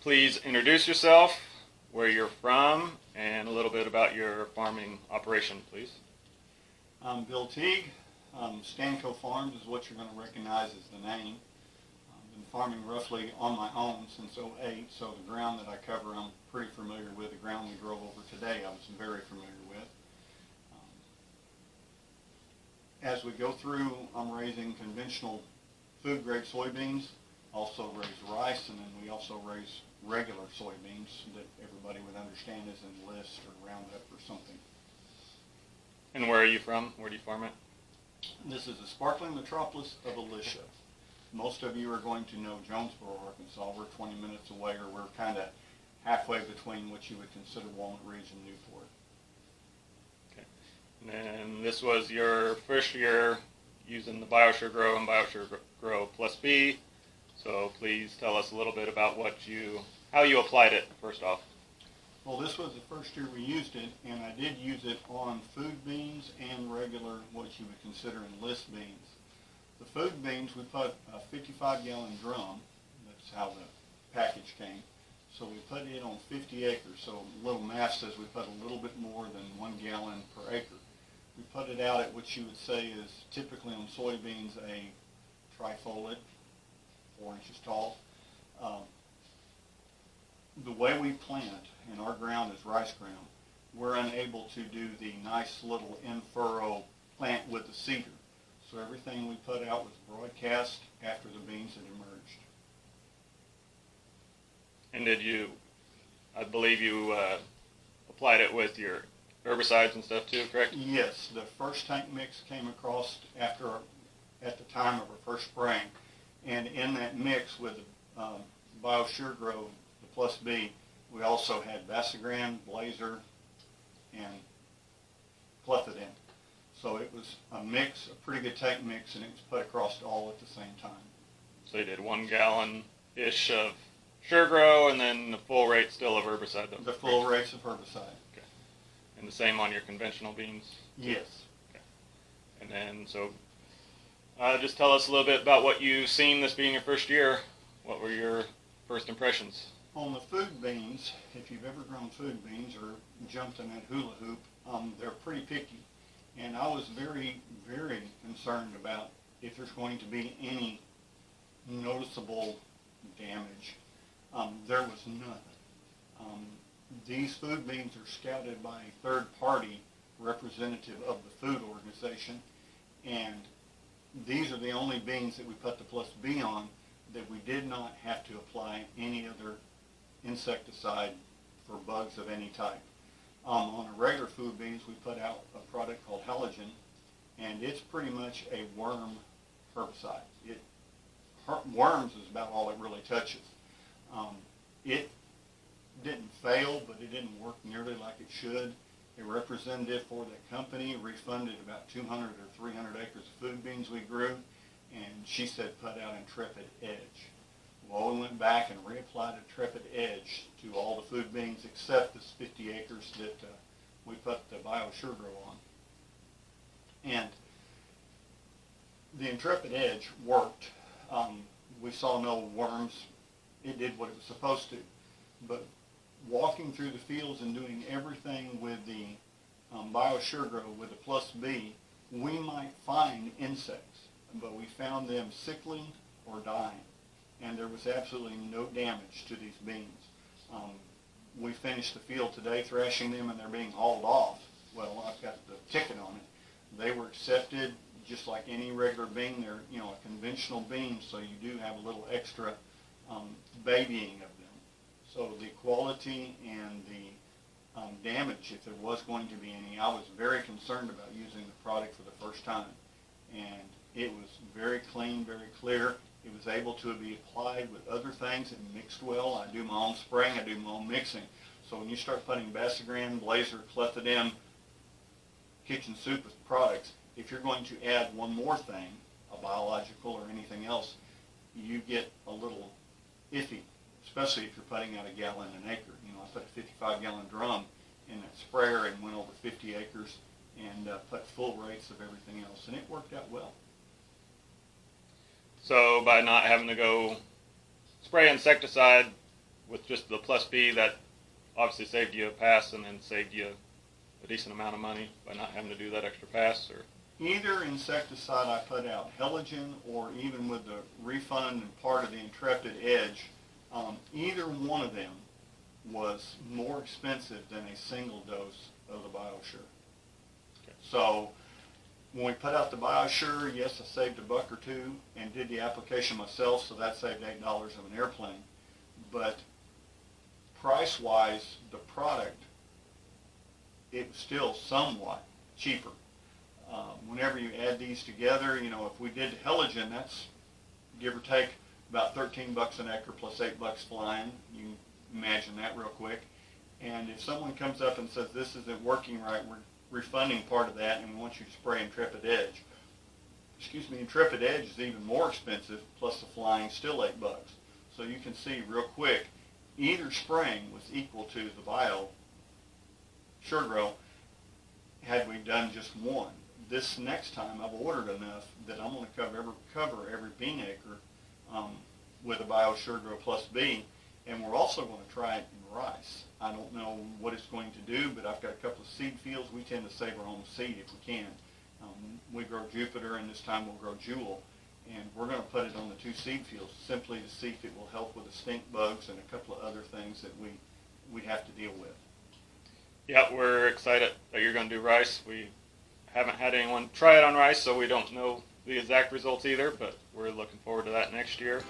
please introduce yourself, where you're from, and a little bit about your farming operation, please. I'm Bill Teague. Stanco Farms is what you're going to recognize as the name. I've been farming roughly on my own since '08, so the ground that I cover I'm pretty familiar with. The ground we drove over today I was very familiar with. As we go through, I'm raising conventional food-grade soybeans, also raise rice, and then we also raise regular soybeans that everybody would understand is Enlist or Roundup or something. And where are you from? Where do you farm it? This is the sparkling metropolis of Alicia. Most of you are going to know Jonesboro, Arkansas. We're 20 minutes away, or we're kind of halfway between what you would consider Walnut Ridge and Newport. And this was your first year using the BioSure Grow and BioSure Grow Plus B. So please tell us a little bit about how you applied it first off. Well, this was the first year we used it, and I did use it on food beans and regular, what you would consider Enlist beans. The food beans, we put a 55-gallon drum. That's how the package came. So we put it on 50 acres. So a little math says we put a little bit more than 1 gallon per acre. We put it out at what you would say is typically on soybeans a trifoliate, 4 inches tall. The way we plant, and our ground is rice ground, we're unable to do the nice little in-furrow plant with the seeder. So everything we put out was broadcast after the beans had emerged. And I believe you applied it with your herbicides and stuff too, correct? Yes, the first tank mix came across at the time of our first spraying. And in that mix with the BioSure Grow, the Plus B, we also had Basagran, Blazer, and Clethodim. So it was a mix, a pretty good tank mix, and it was put across all at the same time. So you did 1 gallon-ish of Sure Grow, and then the full rate still of herbicide, though? The full rates of herbicide. Okay. And the same on your conventional beans? Yes. Okay. And then, so just tell us a little bit about what you've seen, this being your first year. What were your first impressions? On the food beans, if you've ever grown food beans or jumped in that hula hoop, they're pretty picky. And I was very, very concerned about if there's going to be any noticeable damage. There was none. These food beans are scouted by a third party representative of the food organization, and these are the only beans that we put the Plus B on that we did not have to apply any other insecticide for bugs of any type. On the regular food beans, we put out a product called Halogen, and it's pretty much a worm herbicide. Worms is about all it really touches. It didn't fail, but it didn't work nearly like it should. A representative for that company refunded about 200 or 300 acres of food beans we grew, and she said put out Intrepid Edge. Well, we went back and reapplied Intrepid Edge to all the food beans except this 50 acres that we put the BioSure Grow on. And the Intrepid Edge worked. We saw no worms. It did what it was supposed to. But walking through the fields and doing everything with the BioSure Grow with the Plus B, we might find insects, but we found them sickling or dying. And there was absolutely no damage to these beans. We finished the field today thrashing them, and they're being hauled off. Well, I've got the ticket on it. They were accepted just like any regular bean. They're, a conventional bean, so you do have a little extra babying of them. So the quality and the damage, if there was going to be any, I was very concerned about using the product for the first time. And it was very clean, very clear. It was able to be applied with other things. It mixed well. I do my own spraying. I do my own mixing. So when you start putting Basagran, Blazer, Clethodim, kitchen soup with products, if you're going to add one more thing, a biological or anything else, you get a little iffy, especially if you're putting out a gallon an acre. I put a 55-gallon drum in that sprayer and went over 50 acres and put full rates of everything else, and it worked out well. So by not having to go spray insecticide, with just the Plus B, that obviously saved you a pass and then saved you a decent amount of money by not having to do that extra pass? Or Either insecticide I put out, Heligen, or even with the refund and part of the Intrepid Edge, either one of them was more expensive than a single dose of the BioSure. Okay. So when we put out the BioSure, yes, I saved $1 or $2 and did the application myself, so that saved $8 of an airplane. But price-wise, the product, it was still somewhat cheaper. Whenever you add these together, you know, if we did Heligen, that's give or take about $13 an acre plus $8 flying. You can imagine that real quick. And if someone comes up and says this isn't working right, we're refunding part of that, and we want you to spray Intrepid Edge. Excuse me, Intrepid Edge is even more expensive, plus the flying, still $8. So you can see real quick, either spraying was equal to the BioSure Grow had we done just one. This next time I've ordered enough that I'm going to cover every bean acre with a BioSure Grow Plus B, and we're also going to try it in rice. I don't know what it's going to do, but I've got a couple of seed fields. We tend to save our own seed if we can. We grow Jupiter, and this time we'll grow Jewel, and we're going to put it on the 2 seed fields simply to see if it will help with the stink bugs and a couple of other things that we have to deal with. yeah, we're excited that you're going to do rice. We haven't had anyone try it on rice, so we don't know the exact results either, but we're looking forward to that next year.